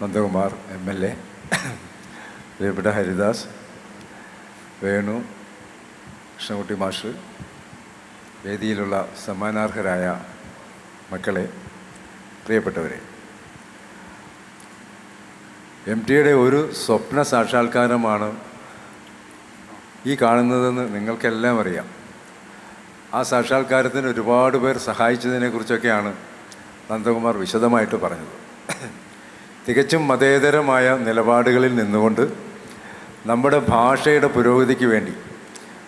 Nandakumar MLA, പ്രിയപ്പെട്ട ഹരിദാസ്, വേണു, കൃഷ്ണകുട്ടി മാഷ്, വേദിയിലുള്ള സമ്മാനാർഹരായ മക്കളെ, പ്രിയപ്പെട്ടവരെ, MTയുടെ ഒരു സ്വപ്ന സാക്ഷാത്കാരമാണ് ഈ കാണുന്നതെന്ന് നിങ്ങൾക്കെല്ലാം അറിയാം. ആ സാക്ഷാത്കാരത്തിന് ഒരുപാട് പേർ സഹായിച്ചതിനെക്കുറിച്ചൊക്കെയാണ് നന്ദകുമാർ വിശദമായിട്ട് പറഞ്ഞത്. തികച്ചും മതേതരമായ നിലപാടുകളിൽ നിന്നുകൊണ്ട് നമ്മുടെ ഭാഷയുടെ പുരോഗതിക്ക് വേണ്ടി,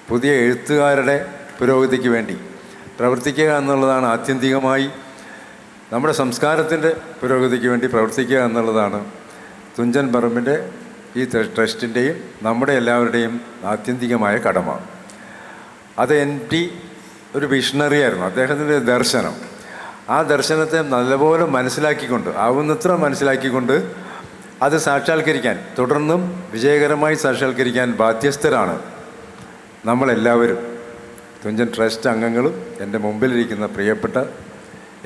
പുതിയ എഴുത്തുകാരുടെ പുരോഗതിക്ക് വേണ്ടി പ്രവർത്തിക്കുക എന്നുള്ളതാണ് ആത്യന്തികമായി, നമ്മുടെ സംസ്കാരത്തിൻ്റെ പുരോഗതിക്ക് വേണ്ടി പ്രവർത്തിക്കുക എന്നുള്ളതാണ് തുഞ്ചൻ പറമ്പിൻ്റെ ഈ ട്രസ്റ്റിൻ്റെയും നമ്മുടെ എല്ലാവരുടെയും ആത്യന്തികമായ കടമ. അത് MT ഒരു വിഷണറി ആയിരുന്നു, അദ്ദേഹത്തിൻ്റെ ദർശനം. ആ ദർശനത്തെ നല്ലപോലെ മനസ്സിലാക്കിക്കൊണ്ട്, ആവുന്നത്ര മനസ്സിലാക്കിക്കൊണ്ട് അത് സാക്ഷാത്കരിക്കാൻ, തുടർന്നും വിജയകരമായി സാക്ഷാത്കരിക്കാൻ ബാധ്യസ്ഥരാണ് നമ്മളെല്ലാവരും. തുഞ്ചൻ ട്രസ്റ്റ് അംഗങ്ങളും എൻ്റെ മുമ്പിലിരിക്കുന്ന പ്രിയപ്പെട്ട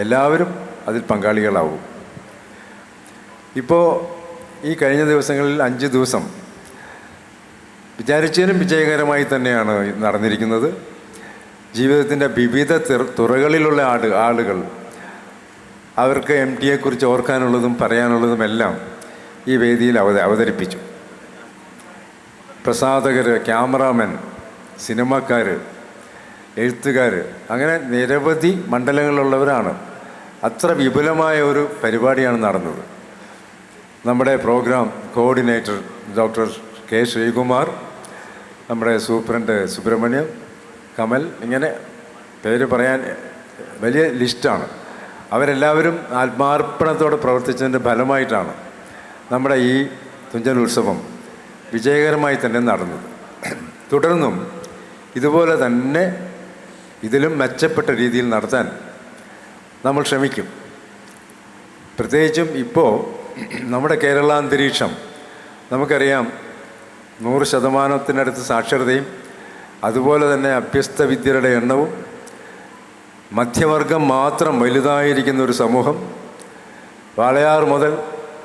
എല്ലാവരും അതിൽ പങ്കാളികളാവും. ഇപ്പോൾ ഈ കഴിഞ്ഞ ദിവസങ്ങളിൽ 5 ദിവസം വിചാരിച്ചതിനും വിജയകരമായി തന്നെയാണ് നടന്നിരിക്കുന്നത്. ജീവിതത്തിൻ്റെ വിവിധ തുറകളിലുള്ള ആളുകൾ അവർക്ക് MTയെക്കുറിച്ച് ഓർക്കാനുള്ളതും പറയാനുള്ളതുമെല്ലാം ഈ വേദിയിൽ അവതരിപ്പിച്ചു. പ്രസാധകർ, ക്യാമറാമാൻ, സിനിമാക്കാർ, എഴുത്തുകാർ, അങ്ങനെ നിരവധി മണ്ഡലങ്ങളിലുള്ളവരാണ്. അത്ര വിപുലമായ ഒരു പരിപാടിയാണ് നടന്നത്. നമ്മുടെ program coordinator doctor K. Sreekumar, നമ്മുടെ സൂപ്രണ്ട് സുബ്രഹ്മണ്യം, കമൽ, ഇങ്ങനെ പേര് പറയാൻ വലിയ ലിസ്റ്റാണ്. അവരെല്ലാവരും ആത്മാർപ്പണത്തോടെ പ്രവർത്തിച്ചതിൻ്റെ ഫലമായിട്ടാണ് നമ്മുടെ ഈ തുഞ്ചൻ ഉത്സവം വിജയകരമായി തന്നെ നടന്നത്. തുടർന്നും ഇതുപോലെ തന്നെ ഇതിലും മെച്ചപ്പെട്ട രീതിയിൽ നടത്താൻ നമ്മൾ ശ്രമിക്കും. പ്രത്യേകിച്ചും ഇപ്പോൾ നമ്മുടെ കേരള അന്തരീക്ഷം നമുക്കറിയാം, 100% സാക്ഷരതയും അതുപോലെ തന്നെ അഭ്യസ്ത വിദ്യരുടെ എണ്ണവും, മധ്യവർഗം മാത്രം വലുതായിരിക്കുന്ന ഒരു സമൂഹം, വാളയാർ മുതൽ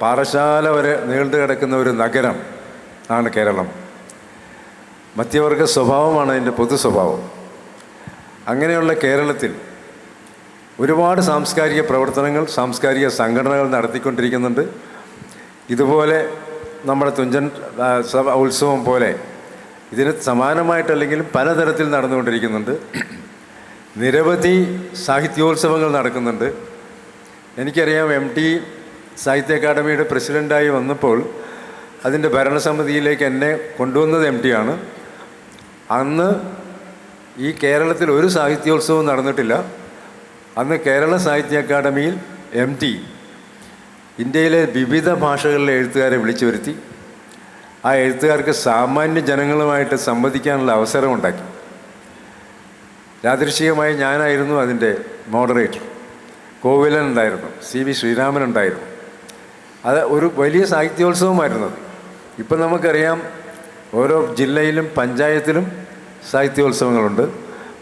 പാറശാല വരെ നീണ്ടു കിടക്കുന്ന ഒരു നഗരം ആണ് കേരളം. മധ്യവർഗ സ്വഭാവമാണ് അതിൻ്റെ പൊതു സ്വഭാവം. അങ്ങനെയുള്ള കേരളത്തിൽ ഒരുപാട് സാംസ്കാരിക പ്രവർത്തനങ്ങൾ, സാംസ്കാരിക സംഘടനകൾ നടത്തിക്കൊണ്ടിരിക്കുന്നുണ്ട്. ഇതുപോലെ നമ്മുടെ തുഞ്ചൻ ഉത്സവം പോലെ ഇതിന് സമാനമായിട്ടല്ലെങ്കിലും പലതരത്തിൽ നടന്നുകൊണ്ടിരിക്കുന്നുണ്ട്. നിരവധി സാഹിത്യോത്സവങ്ങൾ നടക്കുന്നുണ്ട്. എനിക്കറിയാം, MT സാഹിത്യ അക്കാദമിയുടെ പ്രസിഡൻ്റായി വന്നപ്പോൾ അതിൻ്റെ ഭരണസമിതിയിലേക്ക് എന്നെ കൊണ്ടുവന്നത് MTയാണ്. അന്ന് ഈ കേരളത്തിൽ ഒരു സാഹിത്യോത്സവവും നടന്നിട്ടില്ല. അന്ന് കേരള സാഹിത്യ അക്കാദമിയിൽ MT ഇന്ത്യയിലെ വിവിധ ഭാഷകളിലെ എഴുത്തുകാരെ വിളിച്ചു വരുത്തി. ആ എഴുത്തുകാർക്ക് സാമാന്യ ജനങ്ങളുമായിട്ട് സംവദിക്കാനുള്ള അവസരമുണ്ടാക്കി. യാദൃശ്ചികമായി ഞാനായിരുന്നു അതിൻ്റെ മോഡറേറ്റർ. കോവിലൻ ഉണ്ടായിരുന്നു, CV ശ്രീരാമൻ ഉണ്ടായിരുന്നു. അത് ഒരു വലിയ സാഹിത്യോത്സവമായിരുന്നത്. ഇപ്പം നമുക്കറിയാം, ഓരോ ജില്ലയിലും പഞ്ചായത്തിലും സാഹിത്യോത്സവങ്ങളുണ്ട്,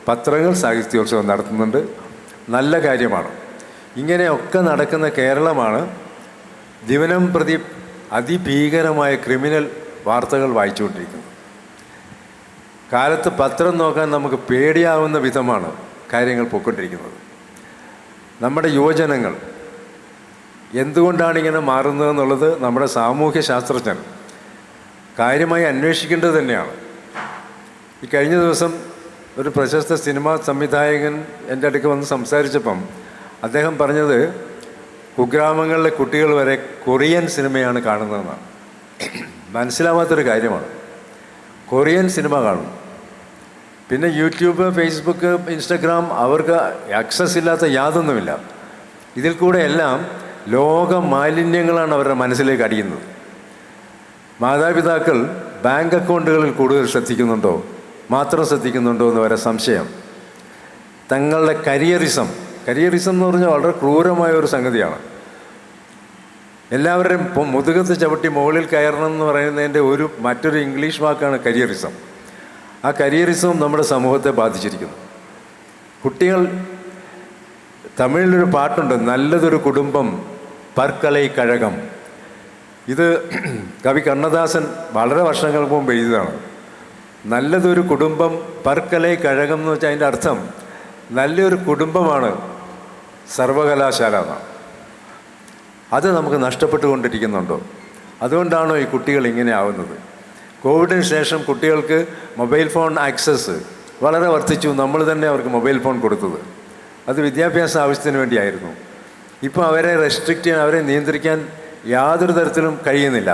പത്രങ്ങൾ സാഹിത്യോത്സവം നടത്തുന്നുണ്ട്. നല്ല കാര്യമാണ്. ഇങ്ങനെയൊക്കെ നടക്കുന്ന കേരളമാണ് ദിനം പ്രതി അതിഭീകരമായ ക്രിമിനൽ വാർത്തകൾ വായിച്ചുകൊണ്ടിരിക്കുന്നത്. കാലത്ത് പത്രം നോക്കാൻ നമുക്ക് പേടിയാവുന്ന വിധമാണ് കാര്യങ്ങൾ പോയിക്കൊണ്ടിരിക്കുന്നത്. നമ്മുടെ യുവജനങ്ങൾ എന്തുകൊണ്ടാണ് ഇങ്ങനെ മാറുന്നതെന്നുള്ളത് നമ്മുടെ സാമൂഹ്യ ശാസ്ത്രജ്ഞർ കാര്യമായി അന്വേഷിക്കേണ്ടത് തന്നെയാണ്. ഈ കഴിഞ്ഞ ദിവസം ഒരു പ്രശസ്ത സിനിമാ സംവിധായകൻ എൻ്റെ അടുക്ക് വന്ന് സംസാരിച്ചപ്പം അദ്ദേഹം പറഞ്ഞത്, കുഗ്രാമങ്ങളിലെ കുട്ടികൾ വരെ കൊറിയൻ സിനിമയാണ് കാണുന്നതെന്നാണ്. മനസ്സിലാവാത്തൊരു കാര്യമാണ്. കൊറിയൻ സിനിമ കാണും. പിന്നെ യൂട്യൂബ്, ഫേസ്ബുക്ക്, ഇൻസ്റ്റഗ്രാം, അവർക്ക് ആക്സസ് ഇല്ലാത്ത യാതൊന്നുമില്ല. ഇതിൽ കൂടെ എല്ലാം ലോക മാലിന്യങ്ങളാണ് അവരുടെ മനസ്സിലേക്ക് അടിയുന്നത്. മാതാപിതാക്കൾ ബാങ്ക് അക്കൗണ്ടുകളിൽ കൂടുതൽ ശ്രദ്ധിക്കുന്നുണ്ടോ എന്ന് വരെ സംശയം. തങ്ങളുടെ കരിയറിസം എന്ന് പറഞ്ഞാൽ വളരെ ക്രൂരമായ ഒരു സംഗതിയാണ്. എല്ലാവരുടെയും മുതുകത്ത് ചവിട്ടി മുകളിൽ കയറണം എന്ന് പറയുന്നതിൻ്റെ മറ്റൊരു ഇംഗ്ലീഷ് വാക്കാണ് കരിയറിസം. ആ കരിയറിസവും നമ്മുടെ സമൂഹത്തെ ബാധിച്ചിരിക്കുന്നു. കുട്ടികൾ, തമിഴിലൊരു പാട്ടുണ്ട്, നല്ലതൊരു കുടുംബം പർക്കലൈ കഴകം. ഇത് കവി കണ്ണദാസൻ വളരെ വർഷങ്ങൾക്ക് മുമ്പ് എഴുതിയതാണ്. നല്ലതൊരു കുടുംബം പർക്കലെ കഴകം എന്ന് വെച്ചാൽ അതിൻ്റെ അർത്ഥം നല്ലൊരു കുടുംബമാണ് സർവകലാശാല എന്നാണ്. അത് നമുക്ക് നഷ്ടപ്പെട്ടുകൊണ്ടിരിക്കുന്നുണ്ടോ? അതുകൊണ്ടാണോ ഈ കുട്ടികൾ ഇങ്ങനെ ആവുന്നത്? കോവിഡിന് ശേഷം കുട്ടികൾക്ക് മൊബൈൽ ഫോൺ ആക്സസ് വളരെ വർദ്ധിച്ചു. നമ്മൾ തന്നെ അവർക്ക് മൊബൈൽ ഫോൺ കൊടുത്തത് അത് വിദ്യാഭ്യാസ ആവശ്യത്തിന് വേണ്ടിയായിരുന്നു. ഇപ്പോൾ അവരെ റെസ്ട്രിക്റ്റ് ചെയ്യാൻ, അവരെ നിയന്ത്രിക്കാൻ യാതൊരു തരത്തിലും കഴിയുന്നില്ല.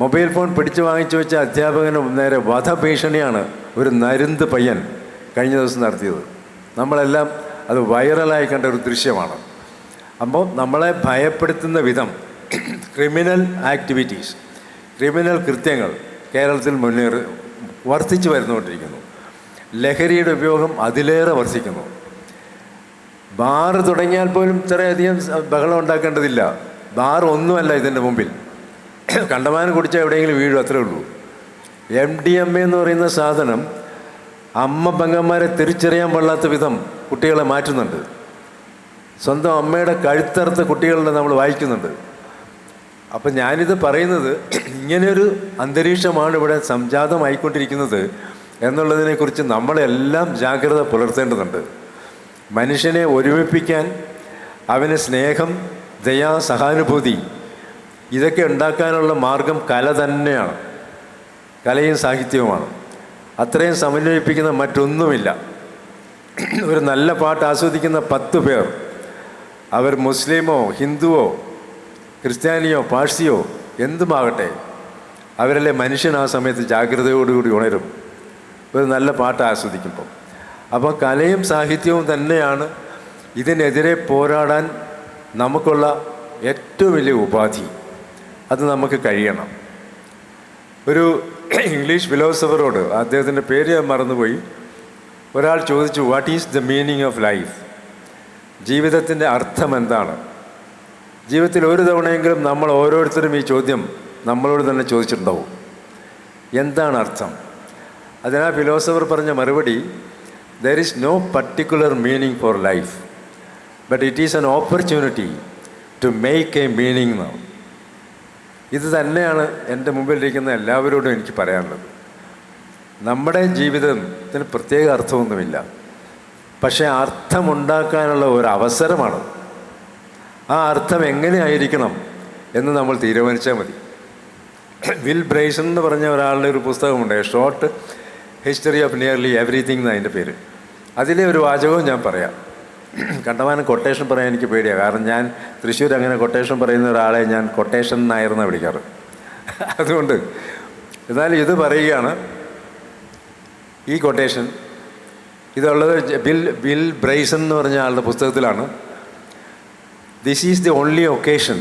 മൊബൈൽ ഫോൺ പിടിച്ചു വാങ്ങിച്ചു വെച്ച അധ്യാപകന് നേരെ വധഭീഷണിയാണ് ഒരു നരുന്ത് പയ്യൻ കഴിഞ്ഞ ദിവസം നടത്തിയത്. നമ്മളെല്ലാം അത് വൈറലായി കണ്ട ഒരു ദൃശ്യമാണ്. അപ്പോൾ നമ്മളെ ഭയപ്പെടുത്തുന്ന വിധം ക്രിമിനൽ ആക്ടിവിറ്റീസ്, ക്രിമിനൽ കൃത്യങ്ങൾ കേരളത്തിൽ വർദ്ധിച്ചു വരുന്നുകൊണ്ടിരിക്കുന്നു. ലഹരിയുടെ ഉപയോഗം അതിലേറെ വർദ്ധിക്കുന്നു. ബാറ് തുടങ്ങിയാൽ പോലും ഇത്രയധികം ബഹളം ഉണ്ടാക്കേണ്ടതില്ല. ബാർ ഒന്നുമല്ല ഇതിൻ്റെ മുമ്പിൽ. കണ്ടമാനം കുടിച്ചാൽ എവിടെയെങ്കിലും വീഴും, അത്രേ ഉള്ളൂ. MDMA എന്ന് പറയുന്ന സാധനം അമ്മ പെങ്ങന്മാരെ തിരിച്ചറിയാൻ പാടില്ലാത്ത വിധം കുട്ടികളെ മാറ്റുന്നുണ്ട്. സ്വന്തം അമ്മയുടെ കഴുത്തറുത്ത കുട്ടികളെ നമ്മൾ വായിക്കുന്നുണ്ട്. അപ്പം ഞാനിത് പറയുന്നത് ഇങ്ങനെയൊരു അന്തരീക്ഷമാണ് ഇവിടെ സംജാതമായിക്കൊണ്ടിരിക്കുന്നത് എന്നുള്ളതിനെക്കുറിച്ച് നമ്മളെല്ലാം ജാഗ്രത പുലർത്തേണ്ടതുണ്ട്. മനുഷ്യനെ ഒരുമിപ്പിക്കാൻ, അവന് സ്നേഹം, ദയ, സഹാനുഭൂതി ഇതൊക്കെ ഉണ്ടാക്കാനുള്ള മാർഗം കല തന്നെയാണ്. കലയും സാഹിത്യവുമാണ്. അത്രയും സമന്വയിപ്പിക്കുന്ന മറ്റൊന്നുമില്ല. ഒരു നല്ല പാട്ട് ആസ്വദിക്കുന്ന 10 പേർ, അവർ മുസ്ലിമോ ഹിന്ദുവോ ക്രിസ്ത്യാനിയോ പാഴ്സിയോ എന്തുമാകട്ടെ, അവരല്ലേ മനുഷ്യൻ ആ സമയത്ത് ജാഗ്രതയോടുകൂടി ഉണരും ഒരു നല്ല പാട്ട് ആസ്വദിക്കുമ്പോൾ. അപ്പോൾ കലയും സാഹിത്യവും തന്നെയാണ് ഇതിനെതിരെ പോരാടാൻ നമുക്കുള്ള ഏറ്റവും വലിയ ഉപാധി. അത് നമുക്ക് കഴിയണം. ഒരു ഇംഗ്ലീഷ് ഫിലോസഫറോട്, അദ്ദേഹത്തിൻ്റെ പേര് ഞാൻ മറന്നുപോയി, ഒരാൾ ചോദിച്ചു, what is the meaning of life? ജീവിതത്തിൻ്റെ അർത്ഥം എന്താണ്? ജീവിതത്തിൽ ഒരു തവണയെങ്കിലും നമ്മൾ ഓരോരുത്തരും ഈ ചോദ്യം നമ്മളോട് തന്നെ ചോദിച്ചിട്ടുണ്ടാവും. എന്താണ് അർത്ഥം? അതിനാ ഫിലോസഫർ പറഞ്ഞ മറുപടി, there is no particular meaning for life, but it is an opportunity to make a meaning എന്നാണ്. ഇത് തന്നെയാണ് എൻ്റെ മുമ്പിലിരിക്കുന്ന എല്ലാവരോടും എനിക്ക് പറയാനുള്ളത്. നമ്മുടെ ജീവിതത്തിന് പ്രത്യേക അർത്ഥമൊന്നുമില്ല, പക്ഷേ അർത്ഥമുണ്ടാക്കാനുള്ള ഒരു അവസരമാണ്. ആ അർത്ഥം എങ്ങനെയായിരിക്കണം എന്ന് നമ്മൾ തീരുമാനിച്ചാൽ മതി. വിൽ ബ്രൈസൺ എന്ന് പറഞ്ഞ ഒരാളുടെ ഒരു പുസ്തകമുണ്ട്, short history of nearly everything എന്നാണ് അതിൻ്റെ പേര്. അതിലെ ഒരു വാചകവും ഞാൻ പറയാം. കണ്ടമാനം കൊട്ടേഷൻ പറയാൻ എനിക്ക് പേടിയാണ്. കാരണം ഞാൻ തൃശ്ശൂർ അങ്ങനെ കൊട്ടേഷൻ പറയുന്ന ഒരാളെ ഞാൻ കൊട്ടേഷൻ നായർന്നാണ് വിളിക്കാറ്. അതുകൊണ്ട് എന്നാലും ഇത് പറയുകയാണ്. ഈ കൊട്ടേഷൻ ഇതുള്ളത് ബിൽ ബ്രൈസൺ എന്ന് പറഞ്ഞ ആളുടെ പുസ്തകത്തിലാണ്. This is the only occasion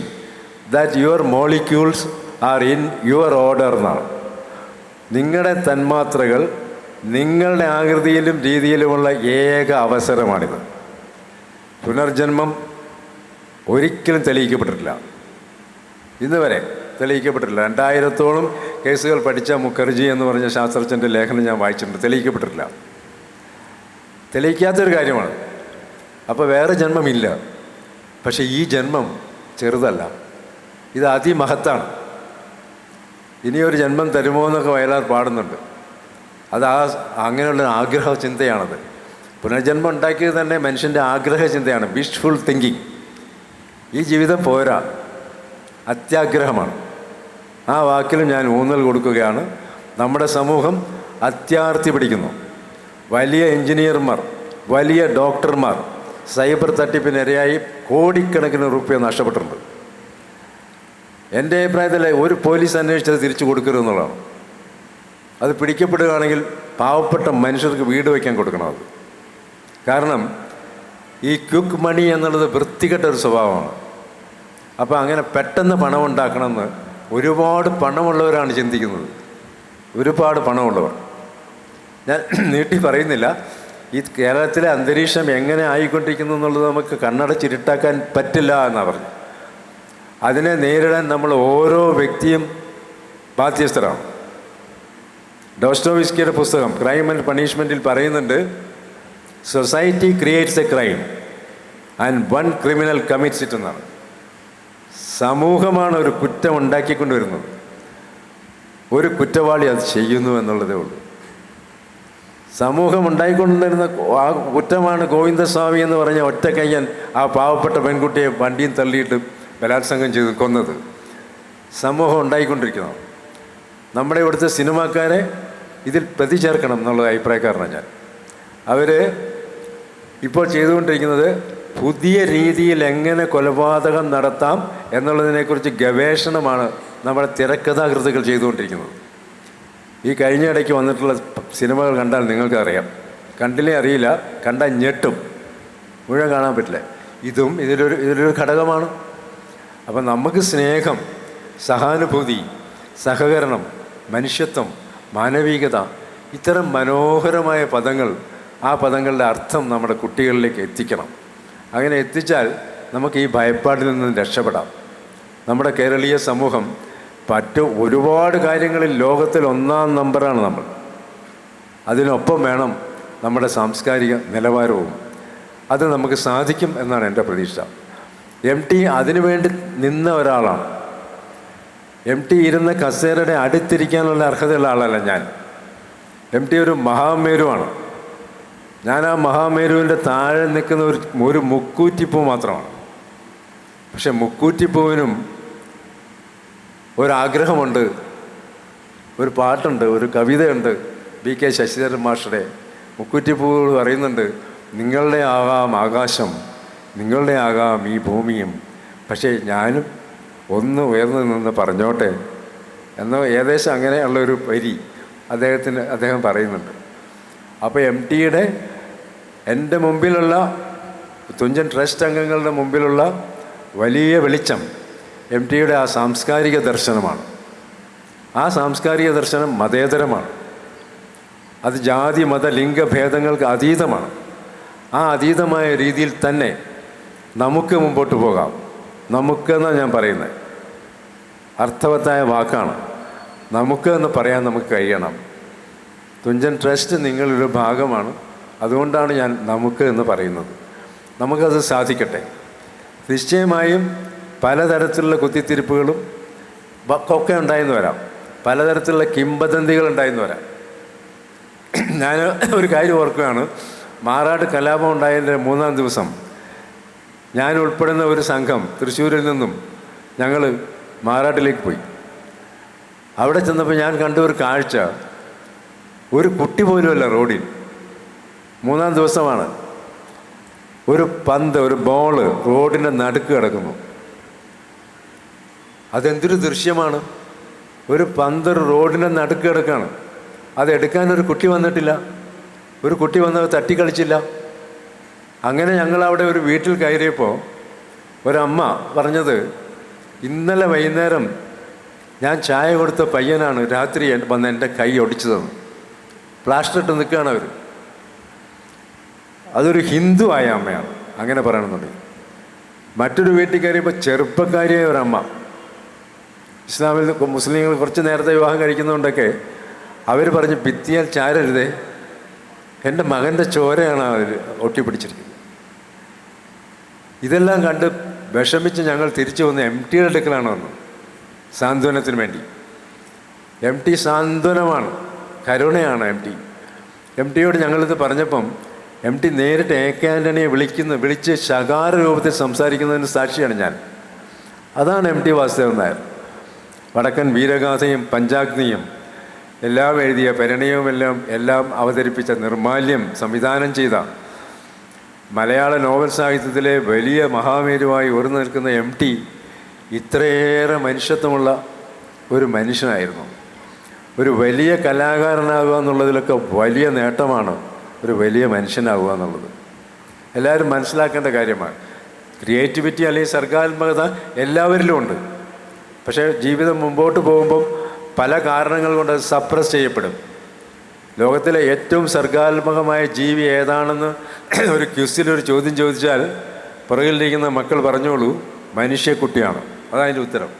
that your molecules are in your order എന്നാണ്. നിങ്ങളുടെ തന്മാത്രകൾ നിങ്ങളുടെ ആകൃതിയിലും രീതിയിലുമുള്ള ഏക അവസരമാണിത്. പുനർജന്മം ഒരിക്കലും തെളിയിക്കപ്പെട്ടിട്ടില്ല, ഇന്ന് വരെ തെളിയിക്കപ്പെട്ടിട്ടില്ല. 2000-ഓളം കേസുകൾ പഠിച്ച മുഖർജി എന്ന് പറഞ്ഞ ശാസ്ത്രജ്ഞൻ്റെ ലേഖനം ഞാൻ വായിച്ചിട്ടുണ്ട്. തെളിയിക്കപ്പെട്ടിട്ടില്ല. തെളിയിക്കാത്തൊരു കാര്യമാണ്. അപ്പോൾ വേറെ ജന്മമില്ല. പക്ഷേ ഈ ജന്മം ചെറുതല്ല, ഇത് അതിമഹത്താണ്. ഇനിയൊരു ജന്മം തരുമോ എന്നൊക്കെ വയലാർ പാടുന്നുണ്ട്. അത് അങ്ങനെയുള്ള ആഗ്രഹ ചിന്തയാണത്. പുനർജന്മം ഉണ്ടാക്കിയത് തന്നെ മനുഷ്യൻ്റെ ആഗ്രഹ ചിന്തയാണ്, വിഷ്ഫുൾ തിങ്കിങ്. ഈ ജീവിതം പോരാ, അത്യാഗ്രഹമാണ്. ആ വാക്കിലും ഞാൻ ഊന്നൽ കൊടുക്കുകയാണ്. നമ്മുടെ സമൂഹം അത്യാർത്തി പിടിക്കുന്നു. വലിയ എഞ്ചിനീയർമാർ, വലിയ ഡോക്ടർമാർ സൈബർ തട്ടിപ്പിനിരയായി കോടിക്കണക്കിന് റുപ്യ നഷ്ടപ്പെട്ടിട്ടുണ്ട്. എൻ്റെ അഭിപ്രായത്തിൽ ഒരു പോലീസ് അന്വേഷിച്ചത് തിരിച്ചു കൊടുക്കരുതെന്നുള്ളതാണ്. അത് പിടിക്കപ്പെടുകയാണെങ്കിൽ പാവപ്പെട്ട മനുഷ്യർക്ക് വീട് വയ്ക്കാൻ കൊടുക്കണം. അത് കാരണം ഈ ക്വിക്ക് മണി എന്നുള്ളത് വൃത്തികെട്ട ഒരു സ്വഭാവമാണ്. അപ്പോൾ അങ്ങനെ പെട്ടെന്ന് പണം ഉണ്ടാക്കണമെന്ന് ഒരുപാട് പണമുള്ളവരാണ് ചിന്തിക്കുന്നത്. ഒരുപാട് പണമുള്ളവർ. ഞാൻ നീട്ടി പറയുന്നില്ല. ഈ കേരളത്തിലെ അന്തരീക്ഷം എങ്ങനെ ആയിക്കൊണ്ടിരിക്കുന്നു എന്നുള്ളത് നമുക്ക് കണ്ണടച്ചിരുട്ടാക്കാൻ പറ്റില്ല എന്നാണ് പറഞ്ഞു. അതിനെ നേരിടാൻ നമ്മൾ ഓരോ വ്യക്തിയും ബാധ്യസ്ഥരാണ്. ഡോസ്റ്റോവസ്കിയുടെ പുസ്തകം ക്രൈം ആൻഡ് പണിഷ്മെൻറ്റിൽ പറയുന്നുണ്ട്, society creates A crime and one criminal commits it എന്നാണ്. സമൂഹമാണ് ഒരു കുറ്റം ഉണ്ടാക്കിക്കൊണ്ടുവരുന്നത്. ഒരു കുറ്റവാളി അത് ചെയ്യുന്നു എന്നുള്ളതേ ഉള്ളൂ. സമൂഹം ഉണ്ടായിക്കൊണ്ടുവരുന്ന ആ കുറ്റമാണ് ഗോവിന്ദസ്വാമി എന്ന് പറഞ്ഞ ഒറ്റക്കയ്യൻ ആ പാവപ്പെട്ട പെൺകുട്ടിയെ വണ്ടിയും തള്ളിയിട്ട് ബലാത്സംഗം ചെയ്ത് കൊന്നത്. സമൂഹം ഉണ്ടായിക്കൊണ്ടിരിക്കണം. നമ്മുടെ ഇവിടുത്തെ സിനിമാക്കാരെ ഇതിൽ പ്രതി ചേർക്കണം എന്നുള്ള അഭിപ്രായക്കാരനാണ് ഞാൻ. അവർ ഇപ്പോൾ ചെയ്തുകൊണ്ടിരിക്കുന്നത് പുതിയ രീതിയിൽ എങ്ങനെ കൊലപാതകം നടത്താം എന്നുള്ളതിനെക്കുറിച്ച് ഗവേഷണമാണ് നമ്മുടെ തിരക്കഥാകൃത്തുക്കൾ ചെയ്തുകൊണ്ടിരിക്കുന്നത്. ഈ കഴിഞ്ഞ ഇടയ്ക്ക് വന്നിട്ടുള്ള സിനിമകൾ കണ്ടാൽ നിങ്ങൾക്കറിയാം. കണ്ടില്ലേ അറിയില്ല, കണ്ടാൽ ഞെട്ടും. മുഴുവൻ കാണാൻ പറ്റില്ല. ഇതിലൊരു ഘടകമാണ്. അപ്പം നമുക്ക് സ്നേഹം, സഹാനുഭൂതി, സഹകരണം, മനുഷ്യത്വം, മാനവികത, ഇത്തരം മനോഹരമായ പദങ്ങൾ, ആ പദങ്ങളുടെ അർത്ഥം നമ്മുടെ കുട്ടികളിലേക്ക് എത്തിക്കണം. അങ്ങനെ എത്തിച്ചാൽ നമുക്ക് ഈ ഭയപ്പാടിൽ നിന്ന് രക്ഷപ്പെടാം. നമ്മുടെ കേരളീയ സമൂഹം ഒരുപാട് കാര്യങ്ങളിൽ ലോകത്തിൽ 1-ാം നമ്പറാണ് നമ്മൾ. അതിനൊപ്പം വേണം നമ്മുടെ സാംസ്കാരിക നിലവാരവും. അത് നമുക്ക് സാധിക്കും എന്നാണ് എൻ്റെ പ്രതീക്ഷ. MT അതിനുവേണ്ടി നിന്ന ഒരാളാണ്. MT ഇരുന്ന കസേരയുടെ അടുത്തിരിക്കാനുള്ള അർഹതയുള്ള ആളല്ല ഞാൻ. MT ഒരു മഹാമേരുവാണ്. ഞാൻ ആ മഹാമേരുവിൻ്റെ താഴെ നിൽക്കുന്ന ഒരു മുക്കൂറ്റിപ്പൂ മാത്രമാണ്. പക്ഷെ മുക്കൂറ്റിപ്പൂവിനും ഒരാഗ്രഹമുണ്ട്, ഒരു പാട്ടുണ്ട്, ഒരു കവിതയുണ്ട്. BK ശശിധരൻ മാഷയുടെ മുക്കൂറ്റിപ്പൂ പറയുന്നുണ്ട്, നിങ്ങളുടെ ആകാം ആകാശം, നിങ്ങളുടെ ആകാം ഈ ഭൂമിയും, പക്ഷേ ഞാനും ഒന്ന് ഉയർന്നു നിന്ന് പറഞ്ഞോട്ടെ എന്ന ഏകദേശം അങ്ങനെയുള്ളൊരു വരി അദ്ദേഹം പറയുന്നുണ്ട്. അപ്പോൾ MTയുടെ എൻ്റെ മുമ്പിലുള്ള തുഞ്ചൻ ട്രസ്റ്റ് അംഗങ്ങളുടെ മുമ്പിലുള്ള വലിയ വെളിച്ചം MTയുടെ ആ സാംസ്കാരിക ദർശനമാണ്. ആ സാംസ്കാരിക ദർശനം മതേതരമാണ്. അത് ജാതി മത ലിംഗഭേദങ്ങൾക്ക് അതീതമാണ്. ആ അതീതമായ രീതിയിൽ തന്നെ നമുക്ക് മുമ്പോട്ട് പോകാം. നമുക്കെന്നാണ് ഞാൻ പറയുന്നത്. അർത്ഥവത്തായ വാക്കാണ്. നമുക്ക് എന്ന് പറയാൻ നമുക്ക് കഴിയണം. തുഞ്ചൻ ട്രസ്റ്റ് നിങ്ങളൊരു ഭാഗമാണ്. അതുകൊണ്ടാണ് ഞാൻ നമുക്ക് എന്ന് പറയുന്നത്. നമുക്കത് സാധിക്കട്ടെ. നിശ്ചയമായും പലതരത്തിലുള്ള കുത്തിത്തിരിപ്പുകളും ഒക്കെ ഉണ്ടായെന്ന് വരാം. പലതരത്തിലുള്ള കിംവദന്തികൾ ഉണ്ടായെന്ന് വരാം. ഞാൻ ഒരു കാര്യം ഓർക്കുകയാണ്. മാറാട് കലാപം ഉണ്ടായതിൻ്റെ 3-ാം ദിവസം ഞാൻ ഉൾപ്പെടുന്ന ഒരു സംഘം തൃശ്ശൂരിൽ നിന്നും ഞങ്ങൾ മാറാട്ടിലേക്ക് പോയി. അവിടെ ചെന്നപ്പോൾ ഞാൻ കണ്ട ഒരു കാഴ്ച, ഒരു കുട്ടി പോലുമല്ല റോഡിൽ. 3-ാം ദിവസമാണ്. ഒരു പന്ത്, ഒരു ബോള് റോഡിൻ്റെ നടുക്ക് കിടക്കുന്നു. അതെന്തൊരു ദൃശ്യമാണ്! ഒരു പന്ത് റോഡിൻ്റെ നടുക്ക് കിടക്കുകയാണ്. അതെടുക്കാനൊരു കുട്ടി വന്നിട്ടില്ല. ഒരു കുട്ടി വന്നത് തട്ടിക്കളിച്ചില്ല. അങ്ങനെ ഞങ്ങളവിടെ ഒരു വീട്ടിൽ കയറിയപ്പോൾ ഒരമ്മ പറഞ്ഞത്, ഇന്നലെ വൈകുന്നേരം ഞാൻ ചായ കൊടുത്ത പയ്യനാണ് രാത്രി വന്ന് എൻ്റെ കൈ ഒടിച്ചതെന്ന്. പ്ലാസ്റ്റർ ഇട്ട് നിൽക്കുകയാണ് അവർ. അതൊരു ഹിന്ദു ആയ അമ്മയാണ് അങ്ങനെ പറയണമെന്നുണ്ടെങ്കിൽ. മറ്റൊരു വീട്ടിൽ കയറിയപ്പോൾ ചെറുപ്പക്കാരിയായ ഒരമ്മ, ഇസ്ലാമിൽ മുസ്ലിങ്ങൾ കുറച്ച് നേരത്തെ വിവാഹം കഴിക്കുന്നതുകൊണ്ടൊക്കെ അവർ പറഞ്ഞ് ഭിത്തിയാൽ ചാരരുതേ, എൻ്റെ മകൻ്റെ ചോരയാണ് അതിൽ ഒട്ടിപ്പിടിച്ചിരിക്കുന്നത്. ഇതെല്ലാം കണ്ട് വിഷമിച്ച് ഞങ്ങൾ തിരിച്ചു വന്ന് MTയുടെ അടുക്കലാണ് വന്നത് സാന്ത്വനത്തിന് വേണ്ടി. MT സാന്ത്വനമാണ്, കരുണയാണ് MTയോട് ഞങ്ങളിത് പറഞ്ഞപ്പം MT നേരിട്ട് AK ആൻ്റണിയെ വിളിച്ച് ശകാര രൂപത്തിൽ സംസാരിക്കുന്നതിന് സാക്ഷിയാണ് ഞാൻ. അതാണ് MT വാസുദേവൻ നായർ. വടക്കൻ വീരഗാഥയും പഞ്ചാഗ്നിയും എല്ലാം എഴുതിയ പരിണയവുമെല്ലാം അവതരിപ്പിച്ച നിർമാല്യം സംവിധാനം ചെയ്ത മലയാള നോവൽ സാഹിത്യത്തിലെ വലിയ മഹാമേരുവായി ഉയർന്നു നിൽക്കുന്ന MT ഇത്രയേറെ മനുഷ്യത്വമുള്ള ഒരു മനുഷ്യനായിരുന്നു. ഒരു വലിയ കലാകാരനാകുക എന്നുള്ളതിലൊക്കെ വലിയ നേട്ടമാണ് ഒരു വലിയ മനുഷ്യനാകുക എന്നുള്ളത്. എല്ലാവരും മനസ്സിലാക്കേണ്ട കാര്യമാണ്. ക്രിയേറ്റിവിറ്റി അല്ലെങ്കിൽ സർഗാത്മകത എല്ലാവരിലും ഉണ്ട്. പക്ഷേ ജീവിതം മുമ്പോട്ട് പോകുമ്പം പല കാരണങ്ങൾ കൊണ്ട് അത് സപ്രസ് ചെയ്യപ്പെടും. ലോകത്തിലെ ഏറ്റവും സർഗാത്മകമായ ജീവി ഏതാണെന്ന് ഒരു ക്വിസിലൊരു ചോദ്യം ചോദിച്ചാൽ പുറകിലിരിക്കുന്ന മക്കൾ പറഞ്ഞോളൂ, മനുഷ്യക്കുട്ടിയാണ്. അതതിൻ്റെ ഉത്തരം.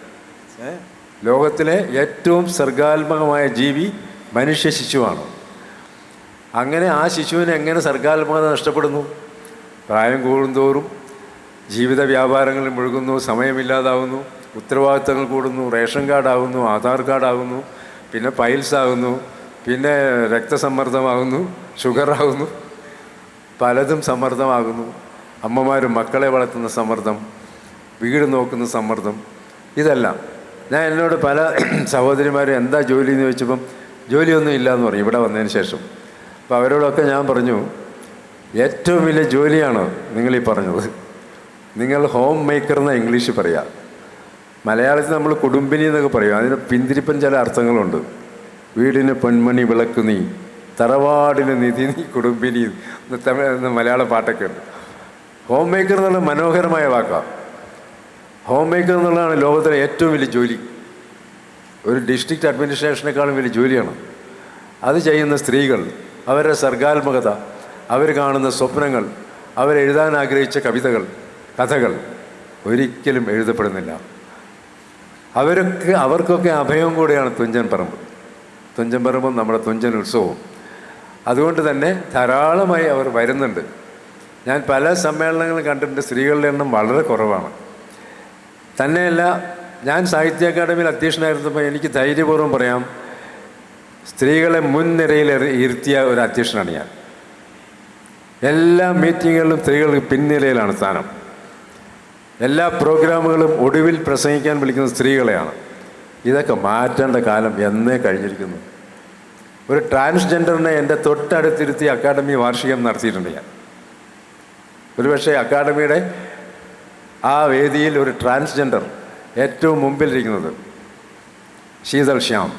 ലോകത്തിലെ ഏറ്റവും സർഗാത്മകമായ ജീവി മനുഷ്യ ശിശുവാണ്. അങ്ങനെ ആ ശിശുവിന് എങ്ങനെ സർഗാത്മകത നഷ്ടപ്പെടുന്നു? പ്രായം കൂടുന്തോറും ജീവിത വ്യാപാരങ്ങളിൽ മുഴുകുന്നു, സമയമില്ലാതാവുന്നു, ഉത്തരവാദിത്തങ്ങൾ കൂടുന്നു, റേഷൻ കാർഡാകുന്നു, ആധാർ കാർഡാകുന്നു, പിന്നെ പൈൽസ് ആകുന്നു, പിന്നെ രക്തസമ്മർദ്ദമാകുന്നു, ഷുഗറാകുന്നു, പലതും സമ്മർദ്ദമാകുന്നു. അമ്മമാരും മക്കളെ വളർത്തുന്ന സമ്മർദ്ദം, വീട് നോക്കുന്ന സമ്മർദ്ദം, ഇതെല്ലാം. ഞാൻ എന്നോട് പല സഹോദരിമാരും എന്താ ജോലി എന്ന് ചോദിച്ചപ്പം ജോലിയൊന്നും ഇല്ലയെന്ന് പറയും ഇവിടെ വന്നതിന് ശേഷം. അപ്പോൾ അവരോടൊക്കെ ഞാൻ പറഞ്ഞു, ഏറ്റവും വലിയ ജോലിയാണ് നിങ്ങളീ പറഞ്ഞത്. നിങ്ങൾ ഹോം മേക്കർ എന്ന ഇംഗ്ലീഷ് പറയുക. മലയാളത്തിൽ നമ്മൾ കുടുംബിനി എന്നൊക്കെ പറയും. അതിന് പിന്തിരിപ്പൻ ചില അർത്ഥങ്ങളുണ്ട്. വീടിന് പൊന്മണി വിളക്ക് നീ, തറവാടിന് നിധി നീ കുടുംബിനി എന്ന മലയാള പാട്ടൊക്കെ ഉണ്ട്. ഹോം മേക്കർ എന്നുള്ള മനോഹരമായ വാക്കാണ്. ഹോം മേക്കർ എന്നുള്ളതാണ് ലോകത്തിലെ ഏറ്റവും വലിയ ജോലി. ഒരു ഡിസ്ട്രിക്റ്റ് അഡ്മിനിസ്ട്രേഷനേക്കാളും വലിയ ജോലിയാണ്. അത് ചെയ്യുന്ന സ്ത്രീകൾ, അവരുടെ സർഗാത്മകത, അവർ കാണുന്ന സ്വപ്നങ്ങൾ, അവരെഴുതാൻ ആഗ്രഹിച്ച കവിതകൾ, കഥകൾ ഒരിക്കലും എഴുതപ്പെടുന്നില്ല. അവർക്കൊക്കെ അഭയം കൂടെയാണ് തുഞ്ചൻ പറമ്പ്. തുഞ്ചൻ പറമ്പും നമ്മുടെ തുഞ്ചൻ ഉത്സവവും. അതുകൊണ്ട് തന്നെ ധാരാളമായി അവർ വരുന്നുണ്ട്. ഞാൻ പല സമ്മേളനങ്ങളും കണ്ടിട്ടുണ്ട്. സ്ത്രീകളുടെ എണ്ണം വളരെ കുറവാണ്. തന്നെയല്ല, ഞാൻ സാഹിത്യ അക്കാദമിയിൽ അധ്യക്ഷനായിരുന്നപ്പോൾ എനിക്ക് ധൈര്യപൂർവ്വം പറയാം, സ്ത്രീകളെ മുൻനിരയിൽ ഇരുത്തിയ ഒരു അധ്യക്ഷനാണ് ഞാൻ. എല്ലാ മീറ്റിങ്ങുകളിലും സ്ത്രീകൾക്ക് പിൻനിരയിലാണ് സ്ഥാനം. എല്ലാ പ്രോഗ്രാമുകളും ഒടുവിൽ പ്രസംഗിക്കാൻ വിളിക്കുന്ന സ്ത്രീകളെയാണ്. ഇതൊക്കെ മാറ്റേണ്ട കാലം എന്നേ കഴിഞ്ഞിരിക്കുന്നു. ഒരു ട്രാൻസ്ജെൻഡറിനെ എൻ്റെ തൊട്ടടുത്തിരുത്തി അക്കാദമി വാർഷികം നടത്തിയിട്ടുണ്ട് ഞാൻ. ഒരുപക്ഷെ അക്കാദമിയുടെ ആ വേദിയിൽ ഒരു ട്രാൻസ്ജെൻഡർ ഏറ്റവും മുമ്പിലിരിക്കുന്നത് ശീതൾ ശ്യാം,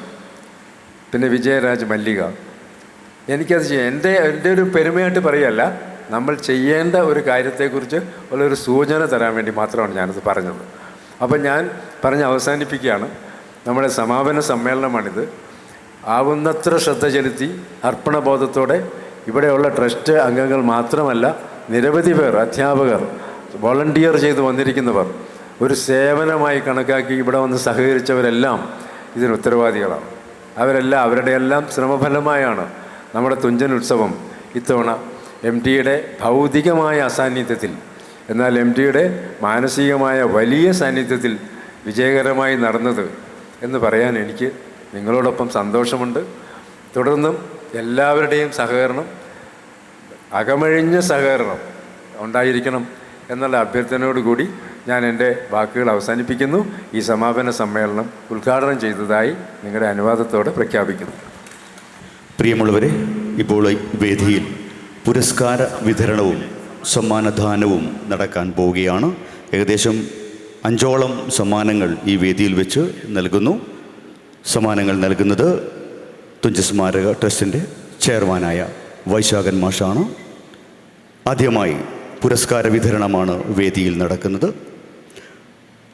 പിന്നെ വിജയരാജ് മല്ലിക. എനിക്കത് ചെയ്യാം. എൻ്റെ ഒരു പെരുമയായിട്ട് പറയുകയല്ല, നമ്മൾ ചെയ്യേണ്ട ഒരു കാര്യത്തെക്കുറിച്ച് ഉള്ളൊരു സൂചന തരാൻ വേണ്ടി മാത്രമാണ് ഞാനത് പറഞ്ഞത്. അപ്പം ഞാൻ പറഞ്ഞ് അവസാനിപ്പിക്കുകയാണ്. നമ്മുടെ സമാപന സമ്മേളനമാണിത്. ആവുന്നത്ര ശ്രദ്ധ ചെലുത്തി അർപ്പണബോധത്തോടെ ഇവിടെയുള്ള ട്രസ്റ്റ് അംഗങ്ങൾ മാത്രമല്ല, നിരവധി പേർ, അധ്യാപകർ, വോളണ്ടിയർ ചെയ്ത് വന്നിരിക്കുന്നവർ, ഒരു സേവനമായി കണക്കാക്കി ഇവിടെ വന്ന് സഹകരിച്ചവരെല്ലാം ഇതിന് ഉത്തരവാദികളാണ്. അവരുടെ എല്ലാം ശ്രമഫലമായാണ് നമ്മുടെ തുഞ്ചൻ ഉത്സവം ഇത്തവണ MTയുടെ ഭൗതികമായ അസാന്നിധ്യത്തിൽ, എന്നാൽ MTയുടെ മാനസികമായ വലിയ സാന്നിധ്യത്തിൽ വിജയകരമായി നടന്നത് എന്ന് പറയാൻ എനിക്ക് നിങ്ങളോടൊപ്പം സന്തോഷമുണ്ട്. തുടർന്നും എല്ലാവരുടെയും സഹകരണം, അകമഴിഞ്ഞ സഹകരണം ഉണ്ടായിരിക്കണം എന്നുള്ള അഭ്യർത്ഥനയോടുകൂടി ഞാൻ എൻ്റെ വാക്കുകൾ അവസാനിപ്പിക്കുന്നു. ഈ സമാപന സമ്മേളനം ഉദ്ഘാടനം ചെയ്തതായി നിങ്ങളുടെ അനുവാദത്തോടെ പ്രഖ്യാപിക്കുന്നു. പ്രിയമുള്ളവരെ, ഇപ്പോൾ വേദിയിൽ പുരസ്കാര വിതരണവും സമ്മാനദാനവും നടക്കാൻ പോവുകയാണ്. ഏകദേശം 5ഓളം സമ്മാനങ്ങൾ ഈ വേദിയിൽ വെച്ച് നൽകുന്നു. സമ്മാനങ്ങൾ നൽകുന്നത് തുഞ്ചസ്മാരക ട്രസ്റ്റിൻ്റെ ചെയർമാനായ വൈശാഖൻ മാഷാണ്. ആദ്യമായി പുരസ്കാര വിതരണമാണ് വേദിയിൽ നടക്കുന്നത്.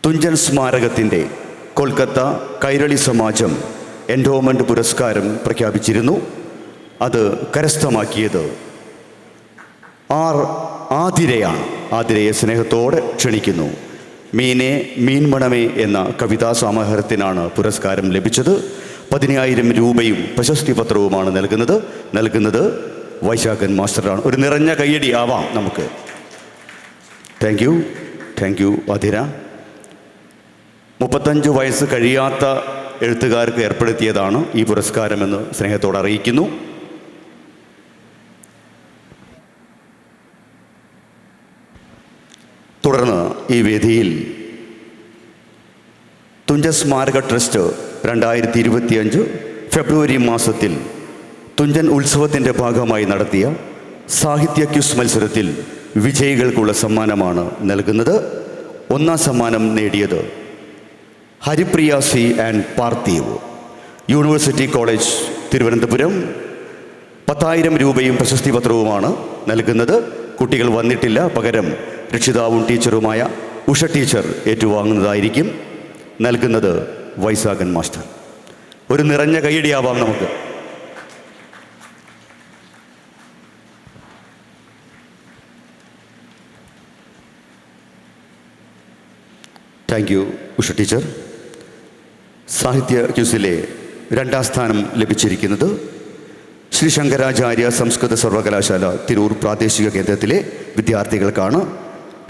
തുഞ്ചൻ സ്മാരകത്തിൻ്റെ കൊൽക്കത്ത കൈരളി സമാജം എൻഡോമെൻ്റ് പുരസ്കാരം പ്രഖ്യാപിച്ചിരുന്നു. അത് കരസ്ഥമാക്കിയത് ആതിരയാണ്. ആതിരയെ സ്നേഹത്തോടെ ക്ഷണിക്കുന്നു. മീനെ മീൻമണമേ എന്ന കവിതാ സമാഹാരത്തിനാണ് പുരസ്കാരം ലഭിച്ചത്. 10,000 രൂപയും പ്രശസ്തി പത്രവുമാണ് നൽകുന്നത് വൈശാഖൻ മാസ്റ്ററാണ്. ഒരു നിറഞ്ഞ കയ്യടി ആവാം നമുക്ക്. Thank you Athira. 35 വയസ്സ് കഴിയാത്ത എഴുത്തുകാർക്ക് ഏർപ്പെടുത്തിയതാണ് ഈ പുരസ്കാരമെന്ന് സ്നേഹത്തോടെ അറിയിക്കുന്നു. തുടർന്ന് ഈ വേദിയിൽ തുഞ്ചൻ സ്മാരക ട്രസ്റ്റ് 2025 ഫെബ്രുവരി മാസത്തിൽ തുഞ്ചൻ ഉത്സവത്തിൻ്റെ ഭാഗമായി നടത്തിയ സാഹിത്യ ക്വിസ് മത്സരത്തിൽ വിജയികൾക്കുള്ള സമ്മാനമാണ് നൽകുന്നത്. 1ാം സമ്മാനം നേടിയത് Haripriya C and Parthiv, University college Thiruvananthapuram. 10,000 രൂപയും പ്രശസ്തി പത്രവുമാണ് നൽകുന്നത്. കുട്ടികൾ വന്നിട്ടില്ല, പകരം രക്ഷിതാവും ടീച്ചറുമായ ഉഷ ടീച്ചർ ഏറ്റുവാങ്ങുന്നതായിരിക്കും. നൽകുന്നത് വൈശാഖൻ മാസ്റ്റർ. ഒരു നിറഞ്ഞ കൈയടിയാവാം നമുക്ക്. Thank you Usha teacher. സാഹിത്യ ക്യൂസിലെ 2ാം സ്ഥാനം ലഭിച്ചിരിക്കുന്നത് ശ്രീ ശങ്കരാചാര്യ സംസ്കൃത സർവകലാശാല തിരൂർ പ്രാദേശിക കേന്ദ്രത്തിലെ വിദ്യാർത്ഥികൾക്കാണ്.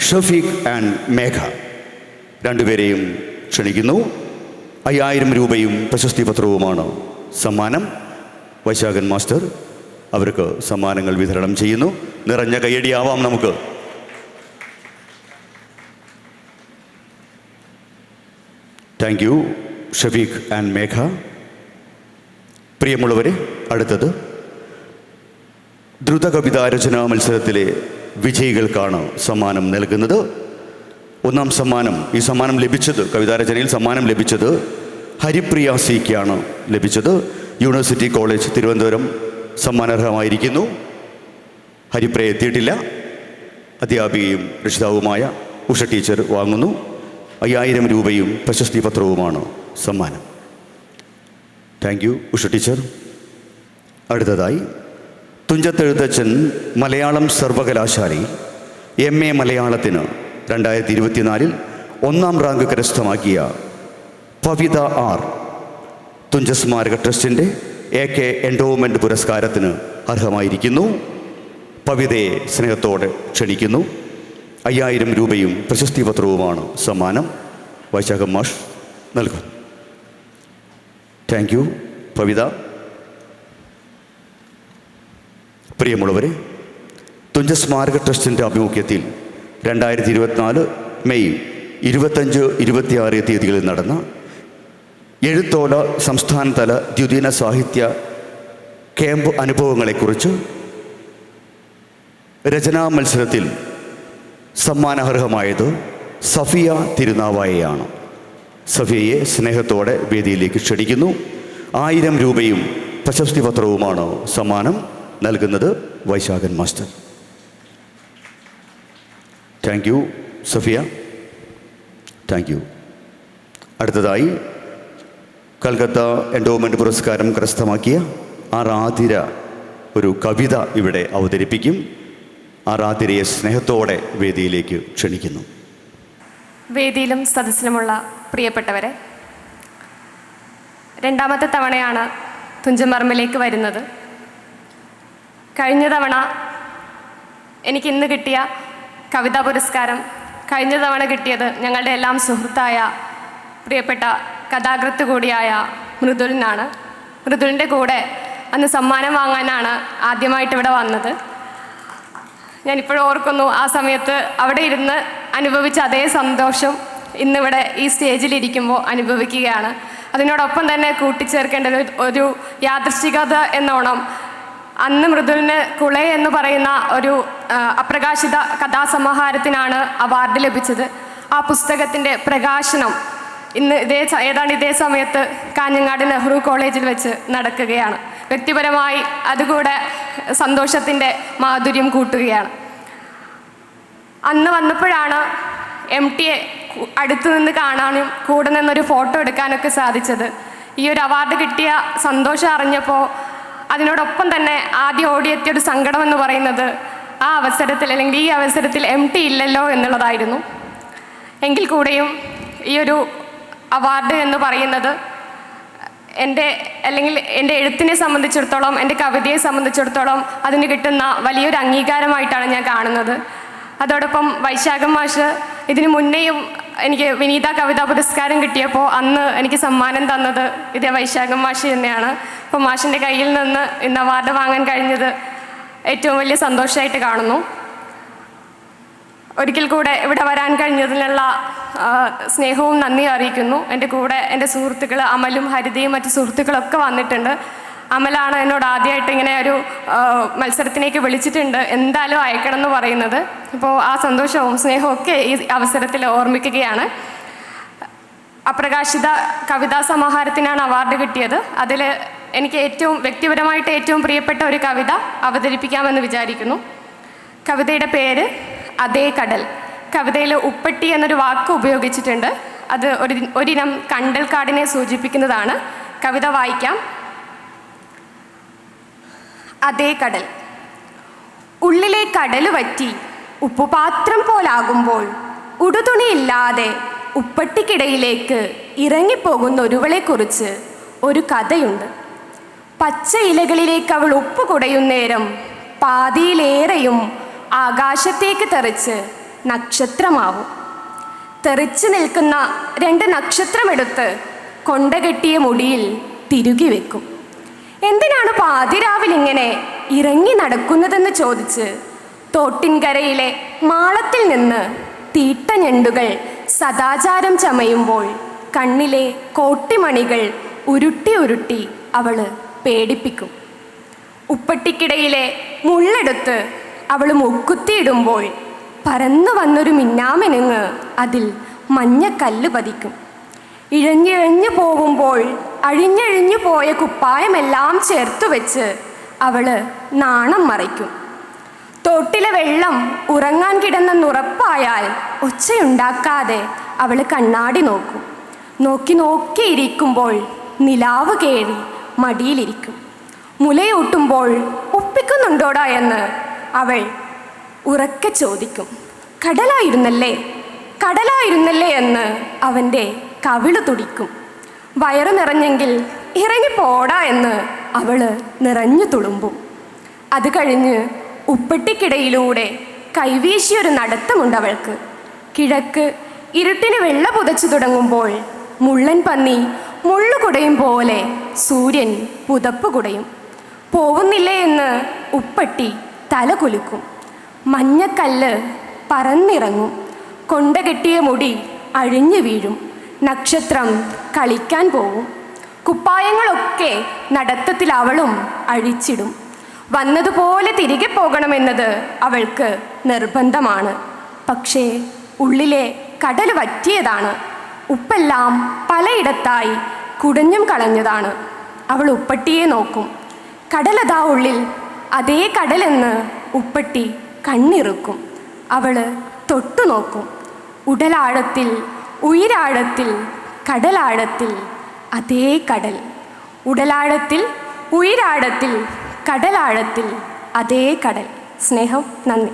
ഷഫീഖ് ആൻഡ് മേഘ, രണ്ടുപേരെയും ക്ഷണിക്കുന്നു. 5000 രൂപയും പ്രശസ്തി പത്രവുമാണ് സമ്മാനം. വൈശാഖൻ മാസ്റ്റർ അവർക്ക് സമ്മാനങ്ങൾ വിതരണം ചെയ്യുന്നു. നിറഞ്ഞ കയ്യടിയാവാം നമുക്ക്. താങ്ക് യു ഷഫീഖ് ആൻഡ് മേഘ. പ്രിയമുള്ളവരെ, അടുത്തത് ദ്രുത കവിതാ രചനാ മത്സരത്തിലെ വിജയികൾക്കാണ് സമ്മാനം നൽകുന്നത്. ഒന്നാം സമ്മാനം, ഈ സമ്മാനം ലഭിച്ചത്, കവിതാരചനയിൽ സമ്മാനം ലഭിച്ചത് ഹരിപ്രിയ സിക്കാണ് ലഭിച്ചത്. യൂണിവേഴ്സിറ്റി കോളേജ് തിരുവനന്തപുരം സമ്മാനാർഹമായിരിക്കുന്നു. ഹരിപ്രിയ എത്തിയിട്ടില്ല. അധ്യാപികയും രക്ഷിതാവുമായ ഉഷ ടീച്ചർ വാങ്ങുന്നു. 5000 രൂപയും പ്രശസ്തി പത്രവുമാണ് സമ്മാനം. Thank you Usha teacher. അടുത്തതായി തുഞ്ചത്തെഴുത്തച്ഛൻ മലയാളം സർവകലാശാലയിൽ MA മലയാളത്തിന് 2024 1ാം റാങ്ക് കരസ്ഥമാക്കിയ പവിത ആർ തുഞ്ചസ്മാരക ട്രസ്റ്റിൻ്റെ AK എൻഡോവ്മെൻറ്റ് പുരസ്കാരത്തിന് അർഹമായിരിക്കുന്നു. പവിതയെ സ്നേഹത്തോടെ ക്ഷണിക്കുന്നു. 5000 രൂപയും പ്രശസ്തി പത്രവുമാണ് സമ്മാനം. വൈശാഖം മാഷ് നൽകും. Thank you Pavitha. പ്രിയമുള്ളവരെ, തുഞ്ചസ്മാരക ട്രസ്റ്റിൻ്റെ ആഭിമുഖ്യത്തിൽ 2024 മെയ് 25, 26 തീയതികളിൽ നടന്ന എഴുത്തോല സംസ്ഥാനതല ദ്വിദിന സാഹിത്യ ക്യാമ്പ് അനുഭവങ്ങളെക്കുറിച്ച് രചനാ മത്സരത്തിൽ സമ്മാനാർഹമായത് സഫിയ തിരുനാവായയാണ്. സഫിയയെ സ്നേഹത്തോടെ വേദിയിലേക്ക് ക്ഷണിക്കുന്നു. 1000 രൂപയും പ്രശസ്തി പത്രവുമാണ് സമ്മാനം. നൽകുന്നത് Vaisakhan master. Thank you Safiya. Thank you. അടുത്തതായി കൽക്കത്ത എൻഡോവ്മെൻറ്റ് പുരസ്കാരം കരസ്ഥമാക്കിയ ആരാധിര ഒരു കവിത ഇവിടെ അവതരിപ്പിക്കും. ആരാധിരയെ സ്നേഹത്തോടെ വേദിയിലേക്ക് ക്ഷണിക്കുന്നു. വേദിയിലും സദസ്സിലുമുള്ള പ്രിയപ്പെട്ടവരെ, 2ാമത്തെ തവണയാണ് തുഞ്ചൻപറമ്പിലേക്ക് വരുന്നത്. കഴിഞ്ഞ തവണ എനിക്ക് ഇന്ന് കിട്ടിയ കവിതാ പുരസ്കാരം കഴിഞ്ഞ തവണ കിട്ടിയത് ഞങ്ങളുടെ എല്ലാം സുഹൃത്തായ പ്രിയപ്പെട്ട കഥാകൃത്ത് കൂടിയായ മൃദുലിനാണ്. മൃദുലിൻ്റെ കൂടെ അന്ന് സമ്മാനം വാങ്ങാനാണ് ആദ്യമായിട്ട് ഇവിടെ വന്നത്. ഞാനിപ്പോഴും ഓർക്കുന്നു, ആ സമയത്ത് അവിടെ ഇരുന്ന് അനുഭവിച്ച അതേ സന്തോഷം ഇന്നിവിടെ ഈ സ്റ്റേജിലിരിക്കുമ്പോൾ അനുഭവിക്കുകയാണ്. അതിനോടൊപ്പം തന്നെ കൂട്ടിച്ചേർക്കേണ്ട ഒരു യാദൃശ്ചികത എന്നോണം അന്ന് മൃദുലിന് കുളെ എന്ന് പറയുന്ന ഒരു അപ്രകാശിത കഥാസമാഹാരത്തിനാണ് അവാർഡ് ലഭിച്ചത്. ആ പുസ്തകത്തിൻ്റെ പ്രകാശനം ഇന്ന് ഏതാണ്ട് ഇതേ സമയത്ത് കാഞ്ഞങ്ങാട് നെഹ്റു കോളേജിൽ വെച്ച് നടക്കുകയാണ്. വ്യക്തിപരമായി അതുകൂടെ സന്തോഷത്തിൻ്റെ മാധുര്യം കൂട്ടുകയാണ്. അന്ന് വന്നപ്പോഴാണ് MTയെ അടുത്തു നിന്ന് കാണാനും കൂടെ നിന്നൊരു ഫോട്ടോ എടുക്കാനൊക്കെ സാധിച്ചത്. ഈ ഒരു അവാർഡ് കിട്ടിയ സന്തോഷം അറിഞ്ഞപ്പോൾ അതിനോടൊപ്പം തന്നെ ആദ്യം ഓടിയെത്തിയൊരു സങ്കടം എന്ന് പറയുന്നത് ആ അവസരത്തിൽ, അല്ലെങ്കിൽ ഈ അവസരത്തിൽ MT ഇല്ലല്ലോ എന്നുള്ളതായിരുന്നു. എങ്കിൽ കൂടെയും ഈ ഒരു അവാർഡ് എന്ന് പറയുന്നത് എൻ്റെ എഴുത്തിനെ സംബന്ധിച്ചിടത്തോളം, എൻ്റെ കവിതയെ സംബന്ധിച്ചിടത്തോളം അതിന് കിട്ടുന്ന വലിയൊരു അംഗീകാരമായിട്ടാണ് ഞാൻ കാണുന്നത്. അതോടൊപ്പം വൈശാഖൻ മാഷ് ഇതിനു മുന്നേയും എനിക്ക് വിനീത കവിതാ പുരസ്കാരം കിട്ടിയപ്പോൾ അന്ന് എനിക്ക് സമ്മാനം തന്നത് ഇതേ വൈശാഖൻ മാഷ് തന്നെയാണ്. അപ്പോൾ മാഷിൻ്റെ കയ്യിൽ നിന്ന് ഇന്ന് അവാർഡ് വാങ്ങാൻ കഴിഞ്ഞത് ഏറ്റവും വലിയ സന്തോഷമായിട്ട് കാണുന്നു. ഒരിക്കൽ കൂടെ ഇവിടെ വരാൻ കഴിഞ്ഞതിനുള്ള സ്നേഹവും നന്ദിയും അറിയിക്കുന്നു. എൻ്റെ കൂടെ എൻ്റെ സുഹൃത്തുക്കൾ അമലും ഹരിതയും മറ്റു സുഹൃത്തുക്കളൊക്കെ വന്നിട്ടുണ്ട്. അമലാണ് എന്നോട് ആദ്യമായിട്ട് ഇങ്ങനെ ഒരു മത്സരത്തിലേക്ക് വിളിച്ചിട്ടുണ്ട്, എന്തായാലും അയക്കണം എന്ന് പറയുന്നത്. അപ്പോൾ ആ സന്തോഷവും സ്നേഹവും ഒക്കെ ഈ അവസരത്തിൽ ഓർമ്മിക്കുകയാണ്. അപ്രകാശിത കവിതാ സമാഹാരത്തിനാണ് അവാർഡ് കിട്ടിയത്. അതിൽ എനിക്ക് വ്യക്തിപരമായിട്ട് ഏറ്റവും പ്രിയപ്പെട്ട ഒരു കവിത അവതരിപ്പിക്കാമെന്ന് വിചാരിക്കുന്നു. കവിതയുടെ പേര് അതേ കടൽ. കവിതയിൽ ഉപ്പട്ടി എന്നൊരു വാക്ക് ഉപയോഗിച്ചിട്ടുണ്ട്. അത് ഒരിനം കണ്ടൽക്കാടിനെ സൂചിപ്പിക്കുന്നതാണ്. കവിത വായിക്കാം. അതേ കടൽ. ഉള്ളിലെ കടൽ വറ്റി ഉപ്പുപാത്രം പോലാകുമ്പോൾ ഉടുതുണിയില്ലാതെ ഉപ്പട്ടിക്കിടയിലേക്ക് ഇറങ്ങിപ്പോകുന്ന ഒരുവളെക്കുറിച്ച് ഒരു കഥയുണ്ട്. പച്ച ഇലകളിലേക്ക് അവൾ ഉപ്പ് കുടയുന്നേരം പാതിയിലേറെയും ആകാശത്തേക്ക് തെറിച്ച് നക്ഷത്രമാവും. തെറിച്ചു നിൽക്കുന്ന 2 നക്ഷത്രമെടുത്ത് കൊണ്ടകെട്ടിയ മുടിയിൽ തിരുകി വെക്കും. എന്തിനാണ് പാതിരാവിലിങ്ങനെ ഇറങ്ങി നടക്കുന്നതെന്ന് ചോദിച്ച് തോട്ടിൻകരയിലെ മാളത്തിൽ നിന്ന് തീട്ട ഞണ്ടുകൾ സദാചാരം ചമയുമ്പോൾ കണ്ണിലെ കോട്ടിമണികൾ ഉരുട്ടി ഉരുട്ടി അവൾ പേടിപ്പിക്കും. ഉപ്പട്ടിക്കിടയിലെ മുള്ളെടുത്ത് അവൾ മുക്കുത്തിയിടുമ്പോൾ പറന്നു വന്നൊരു മിന്നാമിനുങ്ങ് അതിൽ മഞ്ഞക്കല്ല് പതിക്കും. ഇഴഞ്ഞിഴഞ്ഞു പോകുമ്പോൾ അഴിഞ്ഞഴിഞ്ഞു പോയ കുപ്പായമെല്ലാം ചേർത്തു വെച്ച് അവൾ നാണം മറയ്ക്കും. തോട്ടിലെ വെള്ളം ഉറങ്ങാൻ കിടന്നെന്നുറപ്പായാൽ ഒച്ചയുണ്ടാക്കാതെ അവൾ കണ്ണാടി നോക്കും. നോക്കിയിരിക്കുമ്പോൾ നിലാവ് കേറി മടിയിലിരിക്കും. മുലയൂട്ടുമ്പോൾ ഒപ്പിക്കുന്നുണ്ടോടാ എന്ന് അവൾ ഉറക്കെ ചോദിക്കും. കടലായിരുന്നല്ലേ എന്ന് അവൻ്റെ കവിള് തുടിക്കും. വയറു നിറഞ്ഞെങ്കിൽ ഇറങ്ങിപ്പോടാ എന്ന് അവൾ നിറഞ്ഞു തുളുമ്പും. അത് കഴിഞ്ഞ് ഉപ്പട്ടിക്കിടയിലൂടെ കൈവീശിയൊരു നടത്തമുണ്ടവൾക്ക്. കിഴക്ക് ഇരുട്ടിന് വെള്ള പുതച്ചു തുടങ്ങുമ്പോൾ മുള്ളൻ പന്നി മുള്ളുകുടയും പോലെ സൂര്യൻ പുതപ്പ് കുടയും. പോവുന്നില്ലേ എന്ന് ഉപ്പട്ടി തല കുലുക്കും. മഞ്ഞക്കല്ല് പറന്നിറങ്ങും. കൊണ്ടകെട്ടിയ മുടി അഴിഞ്ഞു വീഴും. നക്ഷത്രം കളിക്കാൻ പോവും. കുപ്പായങ്ങളൊക്കെ നടത്തത്തിൽ അവളും അഴിച്ചിടും. വന്നതുപോലെ തിരികെ പോകണമെന്നത് അവൾക്ക് നിർബന്ധമാണ്. പക്ഷേ ഉള്ളിലെ കടൽ വറ്റിയതാണ്. ഉപ്പെല്ലാം പലയിടത്തായി കുടഞ്ഞും കളഞ്ഞതാണ്. അവൾ ഉപ്പട്ടിയെ നോക്കും. കടലതാ ഉള്ളിൽ, അതേ കടലെന്ന് ഉപ്പട്ടി കണ്ണിറുക്കും. അവൾ തൊട്ടു നോക്കും. ഉടലാഴത്തിൽ, ഉയിരാഴത്തിൽ, കടലാഴത്തിൽ, അതേ കടൽ. ഉടലാഴത്തിൽ, ഉയിരാഴത്തിൽ, കടലാഴത്തിൽ, അതേ കടൽ. സ്നേഹം, നന്ദി.